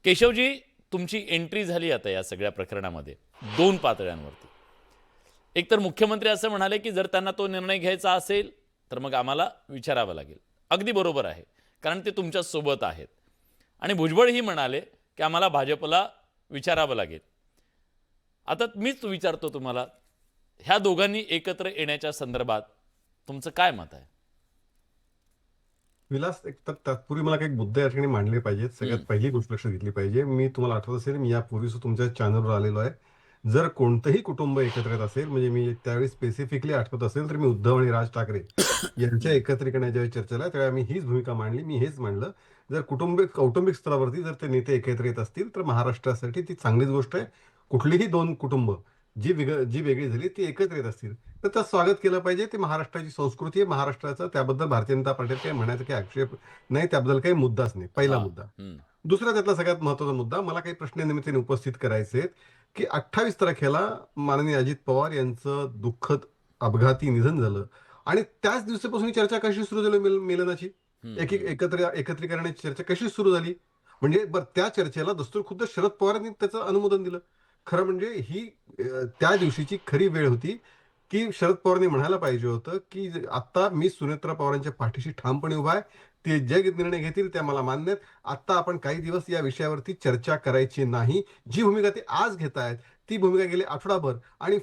केशवजी, तुमची एंट्री झाली आता या सगळ्या प्रकरणामध्ये दोन पातळ्यांवरती. एक तर मुख्यमंत्री असं म्हणाले की जर त्यांना तो निर्णय घ्यायचा असेल तर मग आम्हाला विचारावं लागेल. अगदी बरोबर आहे, कारण ते तुमच्या सोबत आहेत. आणि भुजबळही म्हणाले की आम्हाला भाजपला विचारावं लागेल. आता मीच विचारतो तुम्हाला, ह्या दोघांनी एकत्र येण्याच्या संदर्भात तुमचं काय मत आहे? विलास, एक तर तत्पूर्वी मला काही मुद्दे या ठिकाणी मांडले पाहिजेत. सगळ्यात पहिली गोष्ट लक्षात घेतली पाहिजे, मी तुम्हाला आठवत असेल मी यापूर्वीच तुमच्या चॅनलवर आलेलो आहे. जर कोणतंही कुटुंब एकत्र येत असेल, म्हणजे मी त्यावेळी स्पेसिफिकली आठवत असेल तर मी उद्धव आणि राज ठाकरे यांच्या एकत्रीकरणाच्या ज्यावेळी चर्चेला त्यावेळी आम्ही हीच भूमिका मांडली. मी हेच मांडलं, जर कौटुंबिक स्तरावरती जर ते नेते एकत्र येत असतील तर महाराष्ट्रासाठी ती चांगलीच गोष्ट आहे. कुठलीही दोन कुटुंब जी वेगळी झाली ती एकत्र येत असतील तर त्याचं स्वागत केलं पाहिजे. ती महाराष्ट्राची संस्कृती आहे, महाराष्ट्राचं. त्याबद्दल भारतीय जनता पार्टीत काही म्हणायचं काही आक्षेप नाही, त्याबद्दल काही मुद्दाच नाही. पहिला हा. मुद्दा. दुसरा त्यातला सगळ्यात महत्वाचा मुद्दा मला काही प्रश्नानिमित्ताने उपस्थित करायचे आहेत की 28 तारखेला माननीय अजित पवार यांचं दुःखद अपघाती निधन झालं आणि त्याच दिवसापासून ही चर्चा कशी सुरू झाली मिलनाची, एकत्रीकरणाची चर्चा कशी सुरू झाली? म्हणजे बरं, त्या चर्चेला दस्तूरखुद्द शरद पवारांनी त्याचं अनुमोदन दिलं. खरं म्हणजे ही त्या दिवशीची खरी वेळ होती की शरद पवारांनी म्हणायला पाहिजे होतं की आता मी सुनेत्रा पवारांच्या पाठीशी ठामपणे उभा आहे, ते जे निर्णय घेतील त्या मला मान्य आहेत. आता आपण काही दिवस या विषयावरती चर्चा करायची नाही. जी भूमिका ते आज घेत आहेत ती भूमिका गेली आठवडाभर आणि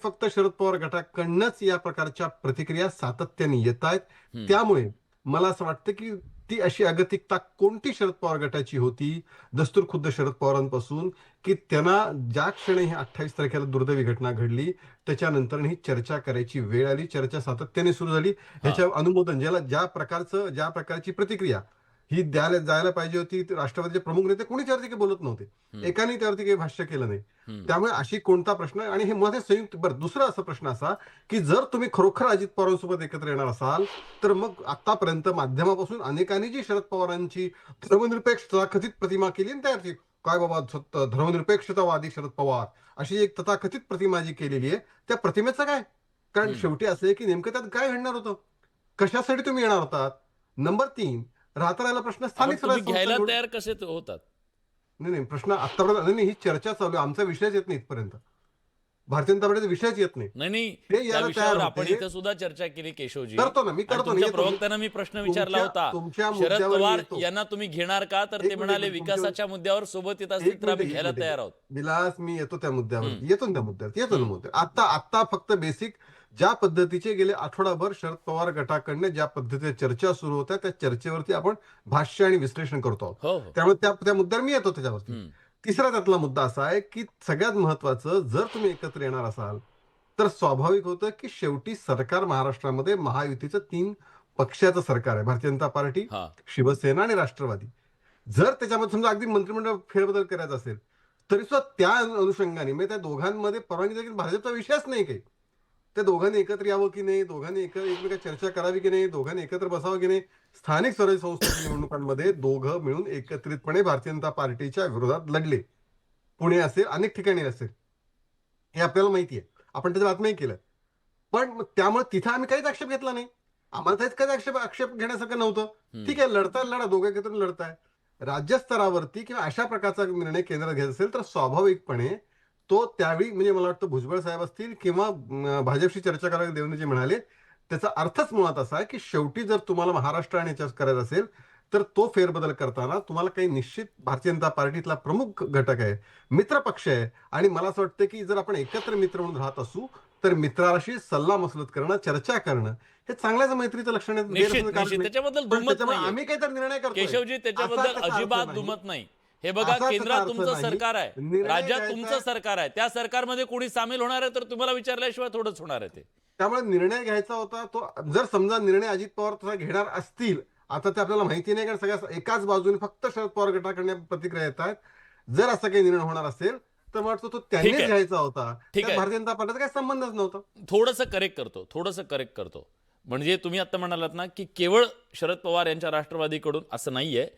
फक्त शरद पवार गटाकडनंच या प्रकारच्या प्रतिक्रिया सातत्याने येत आहेत. त्यामुळे मला असं वाटतं की ती अशी अगतिकता कोणती शरद पवार गटाची होती, दस्तूरखुद्द शरद पवारांपासून, की त्यांना ज्या क्षणी ही 28 तारखेला दुर्दैवी घटना घडली त्याच्यानंतर ही चर्चा करायची वेळ आली. चर्चा सातत्याने सुरू झाली. ह्याच्या अनुमोदन ज्या प्रकारची प्रतिक्रिया ही द्यायला जायला पाहिजे होती, राष्ट्रवादीचे प्रमुख नेते कोणीच यावरती काही बोलत नव्हते. एकाने त्यावरती काही भाष्य केलं नाही. त्यामुळे अशी कोणता प्रश्न, आणि हे मध्ये संयुक्त. बरं, दुसरा असा प्रश्न असा की जर तुम्ही खरोखर अजित पवारांसोबत एकत्र येणार असाल तर मग आतापर्यंत माध्यमापासून अनेकांनी जी शरद पवारांची धर्मनिरपेक्ष तथाकथित प्रतिमा केली ना, त्यावरती काय बाबा धर्मनिरपेक्षतावादी शरद पवार अशी एक तथाकथित प्रतिमा जी केलेली आहे, त्या प्रतिमेचं काय? कारण शेवटी असं आहे की नेमकं त्यात काय घडणार होतं, कशासाठी तुम्ही येणार होतात? नंबर 3, राहता राहिला प्रश्न आपण स्थानिक तुम्ही स्वराज्य घ्यायला संस्था. तयार कसे होतात? नाही नाही, प्रश्न आतापर्यंत नाही, ही चर्चा चालू आहे, आमचा विषयच येत नाही इथपर्यंत. भारतीय जनता पार्टीचा विषयच येत नाही. नाही नाही, ते त्या यायला तयार विषयावर आपण होते. इथं सुद्धा चर्चा केली केशवजी. करतो ना, मी आणि करतो ना, तुमच्या येतो मी. प्रवक्त्यांना मी प्रश्न विचारला होता, तुमच्या शरद मुद्द्यावर मी पवार येतो. यांना तुम्ही घेणार का? तर ते एक म्हणाले मिनिट, विकासाच्या मुद्द्यावर सोबत येत असतील तर आम्ही घ्यायला तयार आहोत. विलास, मी येतो त्या मुद्द्यावरती, येतो ना त्या मुद्द्यावर. आता फक्त बेसिक ज्या पद्धतीचे गेले आठवडाभर शरद पवार गटाकडनं ज्या पद्धतीने चर्चा सुरू होत्या त्या चर्चेवरती आपण भाष्य आणि विश्लेषण करतो आहोत. हो हो. त्यामुळे त्या मुद्द्यावर मी येतो त्याच्यावरती. तिसरा त्यातला मुद्दा असा आहे की सगळ्यात महत्वाचं, जर तुम्ही एकत्र येणार असाल तर स्वाभाविक होतं की शेवटी सरकार महाराष्ट्रामध्ये महायुतीचं 3 पक्षाचं सरकार आहे, भारतीय जनता पार्टी, हा. शिवसेना आणि राष्ट्रवादी. जर त्याच्यामध्ये समजा अगदी मंत्रिमंडळ फेरबदल करायचा असेल तरी सुद्धा त्या अनुषंगाने म्हणजे त्या दोघांमध्ये परवानगी देखील भाजपचा विषयच नाही काही. त्या दोघांनी एकत्र यावं की नाही, दोघांनी एकमेका चर्चा करावी की नाही, दोघांनी एकत्र बसावं की नाही. स्थानिक स्वराज्य संस्थांच्या निवडणुकांमध्ये दोघं मिळून एकत्रितपणे भारतीय जनता पार्टीच्या विरोधात लढले. पुणे असेल, अनेक ठिकाणी असेल, हे आपल्याला माहिती आहे, आपण त्याच्या बातम्याही केलं. पण त्यामुळे तिथे आम्ही काहीच आक्षेप घेतला नाही. आम्हाला त्याच काही आक्षेप घेण्यासारखं नव्हतं. ठीक आहे, लढताय लढा, दोघं एकत्र लढताय. राज्यस्तरावरती किंवा अशा प्रकारचा निर्णय केंद्रात घ्यायचा असेल तर स्वाभाविकपणे तो त्यावेळी, म्हणजे मला वाटतं भुजबळ साहेब असतील किंवा भाजपशी चर्चा करायला देवेंद्रजी म्हणाले, त्याचा अर्थच मुळात असा आहे की शेवटी जर तुम्हाला महाराष्ट्र आणि याच्यात करायचं असेल तर तो फेरबदल करताना तुम्हाला काही निश्चित भारतीय जनता पार्टीतला प्रमुख घटक आहे, मित्रपक्ष आहे. आणि मला असं वाटतं की जर आपण एकत्र मित्र म्हणून राहत असू तर मित्राशी सल्लामसलत करणं, चर्चा करणं हे चांगल्याच मैत्रीचं लक्षण आहे. निश्चित निश्चित, त्याच्याबद्दल दुमत नाही. आम्ही काहीतरी निर्णय करतो केशवजी, त्याच्याबद्दल अजिबात दुमत नाही. हे बघा, केंद्रात तुमचं सरकार आहे, राज्यात तुमचं सरकार आहे, त्या सरकारमध्ये कोणी सामील होणार आहे तर तुम्हाला विचारल्याशिवाय थोडंच होणार आहे ते. त्यामुळे निर्णय घ्यायचा होता तो. जर समजा निर्णय अजित पवार तसा घेणार असतील, आता ते आपल्याला माहिती नाही कारण सगळ्या एकाच बाजूने फक्त शरद पवार गटाकडे प्रतिक्रिया येत आहेत. जर असा काही निर्णय होणार असेल तर मला वाटतं तो त्यांनीच घ्यायचा होता. त्यात भारतीय जनता पार्टीचा काही संबंधच नव्हता. थोडंसं करेक्ट करतो. म्हणजे तुम्ही आता म्हणालात ना की केवळ शरद पवार यांच्या राष्ट्रवादीकडून असं नाहीये,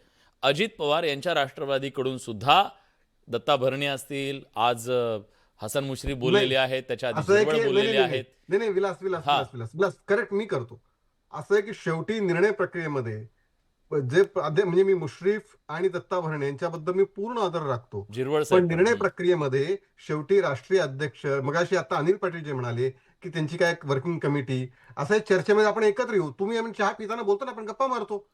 अजित पवार यांच्या राष्ट्रवादीकडून सुद्धा दत्ता भरणे असतील, आज हसन मुश्रीफ बोललेले आहेत, त्याच्या आधी भुजबळ बोललेले आहेत. विलास, करेक्ट मी करतो. असं आहे की शेवटी निर्णय प्रक्रियेमध्ये जे म्हणजे मी मुश्रीफ आणि दत्ता भरणे यांच्याबद्दल मी पूर्ण आदर राखतो, झिरवळ पण साहेब पण. निर्णय प्रक्रियेमध्ये शेवटी राष्ट्रीय अध्यक्ष, मगाशी आता अनिल पाटील जे म्हणाले की त्यांची काय वर्किंग कमिटी, असं एक चर्चेमध्ये आपण एकत्र येऊ, तुम्ही आम्ही चहा पिताना बोलतो ना, आपण गप्पा मारतो,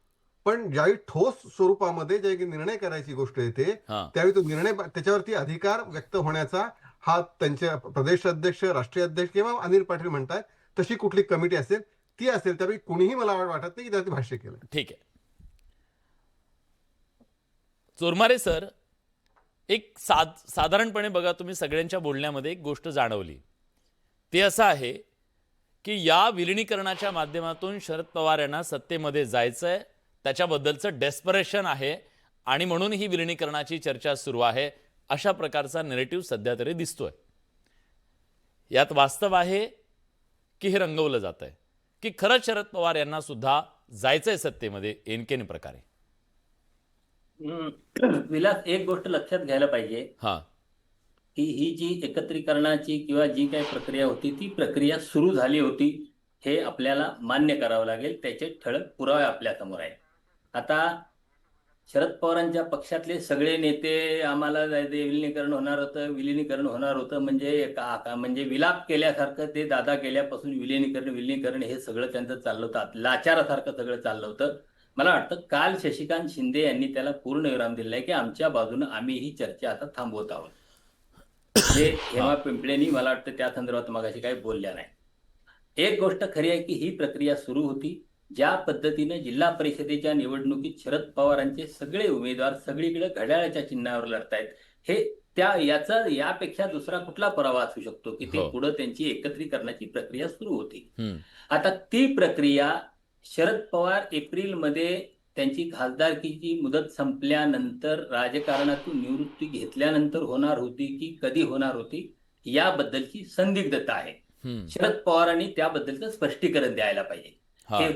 पण ज्यावेळी ठोस स्वरूपामध्ये ज्यावेळी निर्णय करायची गोष्ट येते हां. त्यावेळी तो निर्णय त्याच्यावरती अधिकार व्यक्त होण्याचा हा त्यांचे प्रदेश अध्यक्ष, राष्ट्रीय अध्यक्ष किंवा अनिल पाटील म्हणतात तशी कुठली कमिटी असेल ती असेल, त्यावेळी कुणीही मला वाटत नाही की त्यात भाष्य केलं. ठीक आहे. चोरमारे सर, एक साधारणपणे बघा, तुम्ही सगळ्यांच्या बोलण्यामध्ये एक गोष्ट जाणवली, ते असं आहे की या विलिनीकरणाच्या माध्यमातून शरद पवार यांना सत्तेमध्ये जायचंय, त्याच्याबद्दलचं डेस्परेशन आहे आणि म्हणून ही विलिनीकरणाची चर्चा सुरू आहे, अशा प्रकारचा नेरेटिव्ह सध्या तरी दिसतोय. यात वास्तव आहे की हे रंगवलं जात आहे, की खरंच शरद पवार यांना सुद्धा जायचंय सत्तेमध्ये एनकेन प्रकारे? विलास, एक गोष्ट लक्षात घ्यायला पाहिजे हां. की ही जी एकत्रीकरणाची किंवा जी काही प्रक्रिया होती ती प्रक्रिया सुरू झाली होती, हे आपल्याला मान्य करावं लागेल. त्याचे ठळक पुरावे आपल्या समोर आहेत. आता शरद पवारांच्या पक्षातले सगळे नेते आम्हाला विलिनीकरण होणार होतं म्हणजे विलाप केल्यासारखं ते दादा केल्यापासून विलिनीकरण हे सगळं त्यांचं चाललं होतं, लाचारासारखं सगळं चाललं होतं. मला वाटतं काल शशिकांत शिंदे यांनी त्याला पूर्ण विराम दिलाय की आमच्या बाजूनं आम्ही ही चर्चा आता थांबवत आहोत. जे हेमा पिंपळेंनी मला वाटतं त्या संदर्भात मगाशी काही बोलल्या नाही. एक गोष्ट खरी आहे की ही प्रक्रिया सुरू होती. ज्या पद्धतीने जिल्हा परिषदेच्या निवडणुकीत शरद पवारांचे सगळे उमेदवार सगळीकडे घड्याळाच्या चिन्हावर लढतायत, हे यापेक्षा दुसरा कुठला पुरावा असू शकतो की ते पुढे त्यांची एकत्रीकरणाची प्रक्रिया सुरू होती. आता ती प्रक्रिया शरद पवार एप्रिलमध्ये त्यांची खासदारकीची मुदत संपल्यानंतर राजकारणातून निवृत्ती घेतल्यानंतर होणार होती की कधी होणार होती याबद्दलची संदिग्धता आहे. शरद पवारांनी त्याबद्दलचं स्पष्टीकरण द्यायला पाहिजे.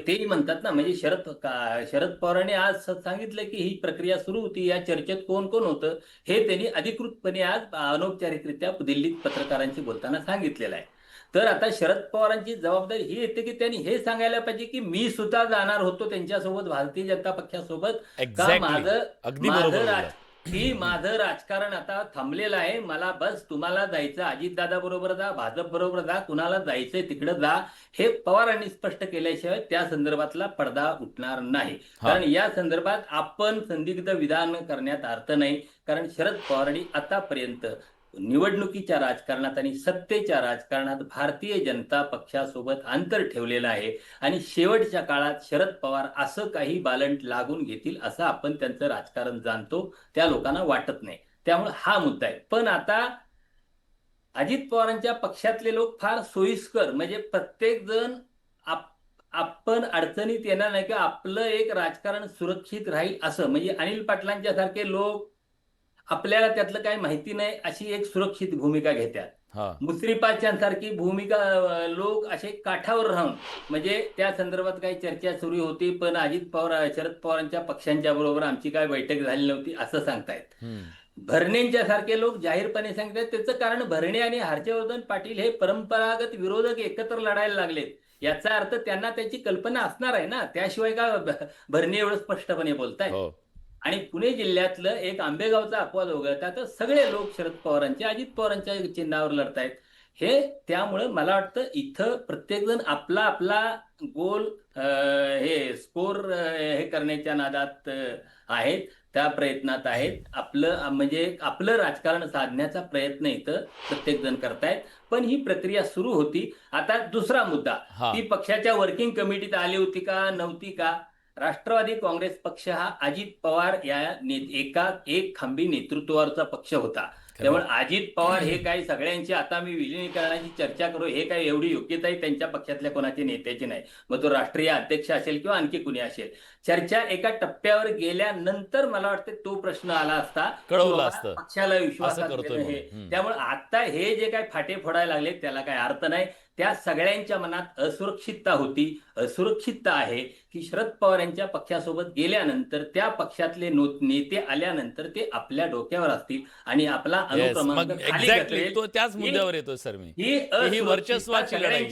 ते म्हणतात ना, म्हणजे शरद पवारांनी आज सांगितलं की ही प्रक्रिया सुरू होती, या चर्चेत कोण कोण होतं हे त्यांनी अधिकृतपणे आज अनौपचारिकरित्या दिल्लीत पत्रकारांशी बोलताना सांगितलेलं आहे. तर आता शरद पवारांची जबाबदारी ही येते की त्यांनी हे सांगायला पाहिजे की मी सुद्धा जाणार होतो त्यांच्यासोबत, भारतीय जनता पक्षासोबत, का माझं राजकारण आता थांबलेलं आहे, मला बस तुम्हाला जायचं अजितदादा बरोबर जा, भाजप बरोबर जा, कुणाला जायचंय तिकडे जा, हे पवारांनी स्पष्ट केल्याशिवाय त्या संदर्भातला पडदा उठणार नाही. कारण या संदर्भात आपण संदिग्ध विधान करण्यात अर्थ नाही. कारण शरद पवारांनी आतापर्यंत निवडणुकीच्या राजकारणात आणि सत्तेच्या राजकारणात भारतीय जनता पक्षासोबत अंतर ठेवलेलं आहे आणि शेवटच्या काळात शरद पवार असं काही बालंट लागून घेतील असं आपण त्यांचं राजकारण जाणतो, त्या लोकांना वाटत नाही. त्यामुळे हा मुद्दा आहे. पण आता अजित पवारांच्या पक्षातले लोक फार सोयीस्कर, म्हणजे प्रत्येक जण आपण अडचणीत येणार नाही की आपलं एक राजकारण सुरक्षित राहील असं, म्हणजे अनिल पाटलांच्या सारखे लोक आपल्याला त्यातलं काही माहिती नाही अशी एक सुरक्षित भूमिका घेतात. मुश्रीफांसारखी भूमिका लोक असे काठावर राहून, म्हणजे त्या संदर्भात काही चर्चा सुरू होती पण शरद पवारांच्या पक्षांच्या बरोबर आमची काय बैठक झाली नव्हती असं सांगतायत. भरणेंच्या सारखे लोक जाहीरपणे सांगतात. त्याचं कारण भरणे आणि हर्षवर्धन पाटील हे परंपरागत विरोधक एकत्र लढायला लागलेत, याचा अर्थ त्यांना त्याची कल्पना असणार आहे ना, त्याशिवाय का भरणे एवढं स्पष्टपणे बोलतायत. आणि पुणे जिल्ह्यातलं एक आंबेगावचा अपवाद वगळता तर सगळे लोक शरद पवारांच्या, अजित पवारांच्या चिन्हावर लढतायत. हे त्यामुळं मला वाटतं इथं प्रत्येकजण आपला आपला गोल स्कोर हे करण्याच्या नादात आहेत, त्या प्रयत्नात आहेत. आपलं राजकारण साधण्याचा प्रयत्न इथं प्रत्येक जण करतायत. पण ही प्रक्रिया सुरू होती. आता दुसरा मुद्दा, ती पक्षाच्या वर्किंग कमिटीत आली होती का नव्हती का? राष्ट्रवादी काँग्रेस पक्ष हा अजित पवार या एक खांबी नेतृत्वावरचा पक्ष होता. त्यामुळे अजित पवार हे काही सगळ्यांची आता मी विलिनीकरणाची चर्चा करू हे काही एवढी योग्यताही त्यांच्या पक्षातल्या कोणाची नेत्याची नाही. मग तो राष्ट्रीय अध्यक्ष असेल किंवा आणखी कुणी असेल. चर्चा एका टप्प्यावर गेल्यानंतर मला वाटतं तो प्रश्न आला असता, पक्षाला विश्वासात घेणं हे. त्यामुळे आता हे जे काही फाटे फोडायला लागले त्याला काही अर्थ नाही. त्या सगळ्यांच्या मनात असुरक्षितता आहे की शरद पवार यांच्या पक्षासोबत गेल्यानंतर त्या पक्षातले नेते आल्यानंतर ते आपल्या डोक्यावर असतील आणि आपला अनुक्रमांक खाली घातलेल. त्याच मुद्द्यावर येतो सर मी, ही वर्चस्वाची लढाई.